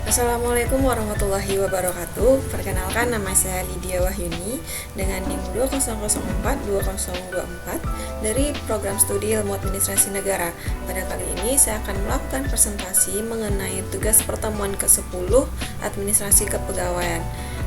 Assalamualaikum warahmatullahi wabarakatuh. Perkenalkan, nama saya Lydia Wahyuni dengan NIM 2004-2024 dari Program Studi Ilmu Administrasi Negara. Pada kali ini saya akan melakukan presentasi mengenai tugas pertemuan ke-10 Administrasi Kepegawaian.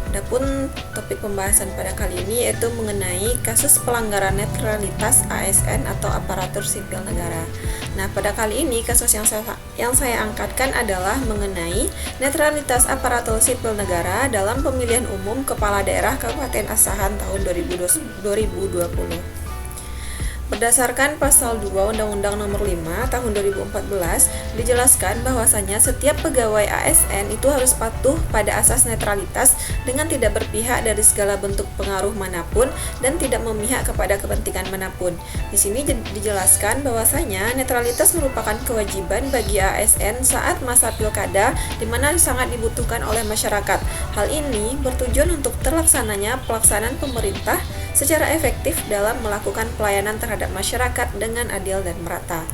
Adapun topik pembahasan pada kali ini yaitu mengenai kasus pelanggaran netralitas ASN atau aparatur sipil negara. Nah, pada kali ini kasus yang saya angkatkan adalah mengenai netralitas aparatur sipil negara dalam pemilihan umum kepala daerah Kabupaten Asahan tahun 2020. Berdasarkan pasal 2 Undang-Undang Nomor 5 Tahun 2014 dijelaskan bahwasanya setiap pegawai ASN itu harus patuh pada asas netralitas dengan tidak berpihak dari segala bentuk pengaruh manapun dan tidak memihak kepada kepentingan manapun. Di sini dijelaskan bahwasanya netralitas merupakan kewajiban bagi ASN saat masa pilkada di mana sangat dibutuhkan oleh masyarakat. Hal ini bertujuan untuk terlaksananya pelaksanaan pemerintah secara efektif dalam melakukan pelayanan terhadap masyarakat dengan adil dan merata.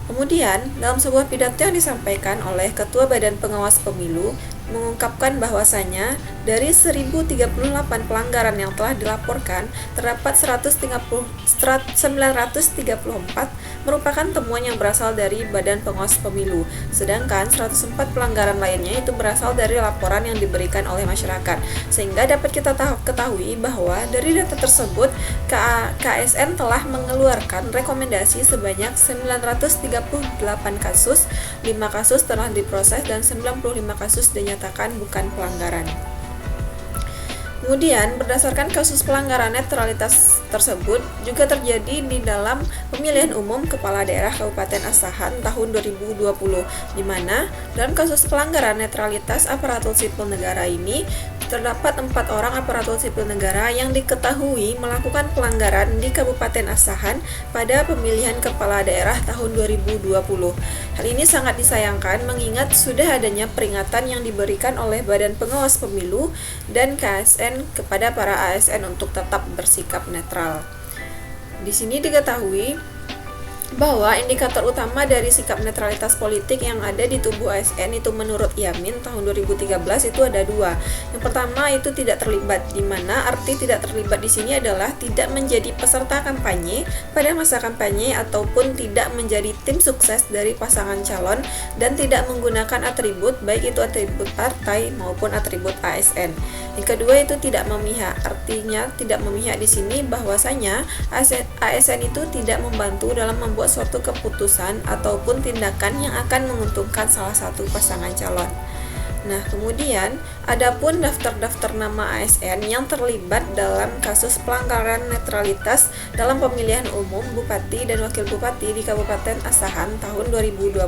Kemudian, dalam sebuah pidato yang disampaikan oleh Ketua Badan Pengawas Pemilu mengungkapkan bahwasanya dari 1038 pelanggaran yang telah dilaporkan, terdapat 934 merupakan temuan yang berasal dari Badan Pengawas Pemilu, sedangkan 104 pelanggaran lainnya itu berasal dari laporan yang diberikan oleh masyarakat. Sehingga dapat kita ketahui bahwa dari data tersebut, KSN telah mengeluarkan rekomendasi sebanyak 938 kasus, 5 kasus telah diproses dan 95 kasus dinyatakan bukan pelanggaran. Kemudian, berdasarkan kasus pelanggaran netralitas tersebut juga terjadi di dalam pemilihan umum kepala daerah Kabupaten Asahan tahun 2020, di mana dalam kasus pelanggaran netralitas aparatur sipil negara ini terdapat 4 orang aparatur sipil negara yang diketahui melakukan pelanggaran di Kabupaten Asahan pada pemilihan kepala daerah tahun 2020. Hal ini sangat disayangkan mengingat sudah adanya peringatan yang diberikan oleh Badan Pengawas Pemilu dan KSN kepada para ASN untuk tetap bersikap netral. Di sini diketahui bahwa indikator utama dari sikap netralitas politik yang ada di tubuh ASN itu menurut Yamin tahun 2013 itu ada 2. Yang pertama itu tidak terlibat, di mana arti tidak terlibat di sini adalah tidak menjadi peserta kampanye pada masa kampanye ataupun tidak menjadi tim sukses dari pasangan calon dan tidak menggunakan atribut baik itu atribut partai maupun atribut ASN. Yang kedua itu tidak memihak, artinya tidak memihak di sini bahwasanya ASN itu tidak membantu dalam membuat suatu keputusan ataupun tindakan yang akan menguntungkan salah satu pasangan calon. Nah, kemudian adapun daftar-daftar nama ASN yang terlibat dalam kasus pelanggaran netralitas dalam pemilihan umum Bupati dan Wakil Bupati di Kabupaten Asahan tahun 2020.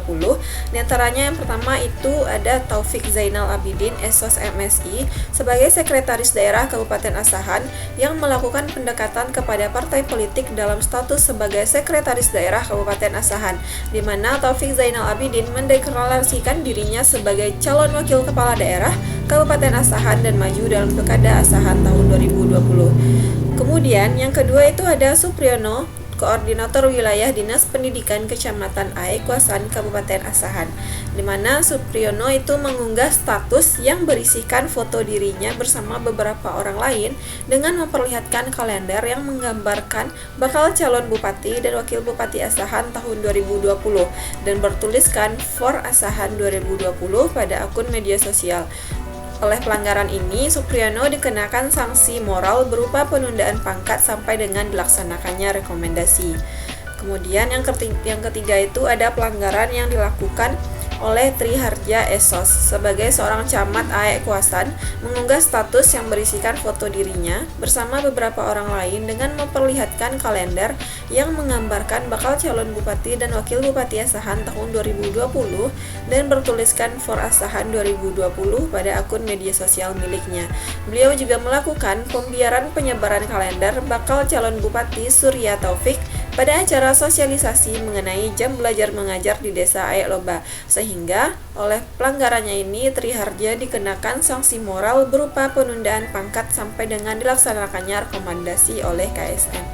Di antaranya yang pertama itu ada Taufik Zainal Abidin SOS MSI sebagai Sekretaris Daerah Kabupaten Asahan yang melakukan pendekatan kepada partai politik dalam status sebagai Sekretaris Daerah Kabupaten Asahan, di mana Taufik Zainal Abidin mendeklarasikan dirinya sebagai calon wakil kepala daerah Kabupaten Asahan dan maju dalam Pilkada Asahan tahun 2020. Kemudian yang kedua itu ada Supriyono, Koordinator Wilayah Dinas Pendidikan Kecamatan Aekuasan Kabupaten Asahan, di mana Supriyono itu mengunggah status yang berisikan foto dirinya bersama beberapa orang lain dengan memperlihatkan kalender yang menggambarkan bakal calon bupati dan wakil bupati Asahan tahun 2020 dan bertuliskan For Asahan 2020 pada akun media sosial. Oleh pelanggaran ini, Supriyono dikenakan sanksi moral berupa penundaan pangkat sampai dengan dilaksanakannya rekomendasi. Kemudian yang ketiga itu ada pelanggaran yang dilakukan oleh Tri Harja Esos sebagai seorang camat Aekuasan mengunggah status yang berisikan foto dirinya bersama beberapa orang lain dengan memperlihatkan kalender yang menggambarkan bakal calon bupati dan wakil bupati Asahan tahun 2020 dan bertuliskan For Asahan 2020 pada akun media sosial miliknya. Beliau juga melakukan pembiaran penyebaran kalender bakal calon bupati Surya Taufik pada acara sosialisasi mengenai jam belajar mengajar di Desa Aekloba, sehingga oleh pelanggarannya ini Tri Harja dikenakan sanksi moral berupa penundaan pangkat sampai dengan dilaksanakannya rekomendasi oleh KSN.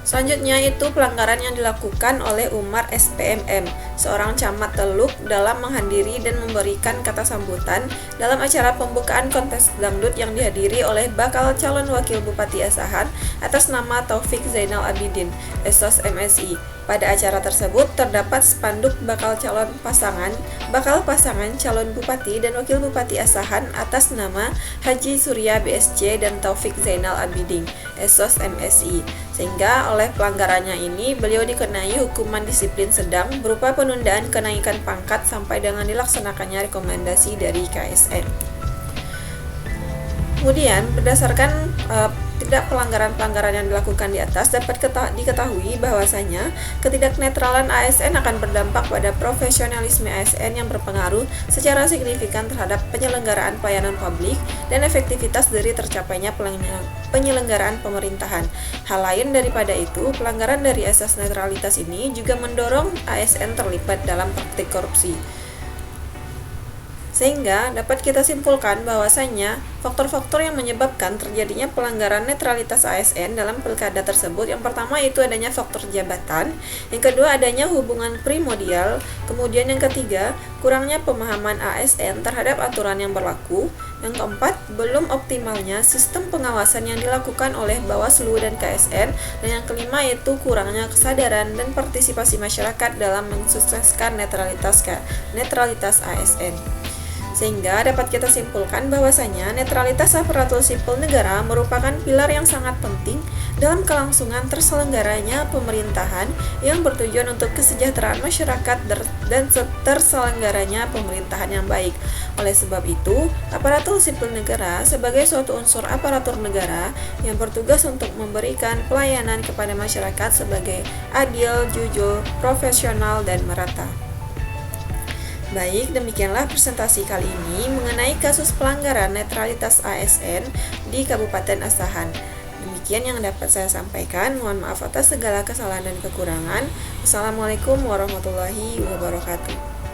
Selanjutnya itu pelanggaran yang dilakukan oleh Umar SPMM, seorang camat Teluk dalam menghadiri dan memberikan kata sambutan dalam acara pembukaan kontes dangdut yang dihadiri oleh bakal calon wakil Bupati Asahan atas nama Taufik Zainal Abidin, Esos MSI. Pada acara tersebut terdapat spanduk bakal pasangan calon bupati dan wakil bupati Asahan atas nama Haji Surya BSC dan Taufik Zainal Abidin, Esos MSI. Sehingga oleh pelanggarannya ini beliau dikenai hukuman disiplin sedang berupa penundaan kenaikan pangkat sampai dengan dilaksanakannya rekomendasi dari KSN. Kemudian berdasarkan tidak pelanggaran-pelanggaran yang dilakukan di atas dapat diketahui bahwasanya ketidaknetralan ASN akan berdampak pada profesionalisme ASN yang berpengaruh secara signifikan terhadap penyelenggaraan pelayanan publik dan efektivitas dari tercapainya penyelenggaraan pemerintahan. Hal lain daripada itu, pelanggaran dari asas netralitas ini juga mendorong ASN terlibat dalam praktik korupsi. Sehingga dapat kita simpulkan bahwasanya faktor-faktor yang menyebabkan terjadinya pelanggaran netralitas ASN dalam pilkada tersebut, yang pertama itu adanya faktor jabatan, yang kedua adanya hubungan primordial, kemudian yang ketiga kurangnya pemahaman ASN terhadap aturan yang berlaku, yang keempat belum optimalnya sistem pengawasan yang dilakukan oleh Bawaslu dan KSN, dan yang kelima yaitu kurangnya kesadaran dan partisipasi masyarakat dalam mensukseskan netralitas ASN. Sehingga dapat kita simpulkan bahwasanya netralitas aparatur sipil negara merupakan pilar yang sangat penting dalam kelangsungan terselenggaranya pemerintahan yang bertujuan untuk kesejahteraan masyarakat dan terselenggaranya pemerintahan yang baik. Oleh sebab itu, aparatur sipil negara sebagai suatu unsur aparatur negara yang bertugas untuk memberikan pelayanan kepada masyarakat sebagai adil, jujur, profesional, dan merata. Baik, demikianlah presentasi kali ini mengenai kasus pelanggaran netralitas ASN di Kabupaten Asahan. Demikian yang dapat saya sampaikan. Mohon maaf atas segala kesalahan dan kekurangan. Wassalamualaikum warahmatullahi wabarakatuh.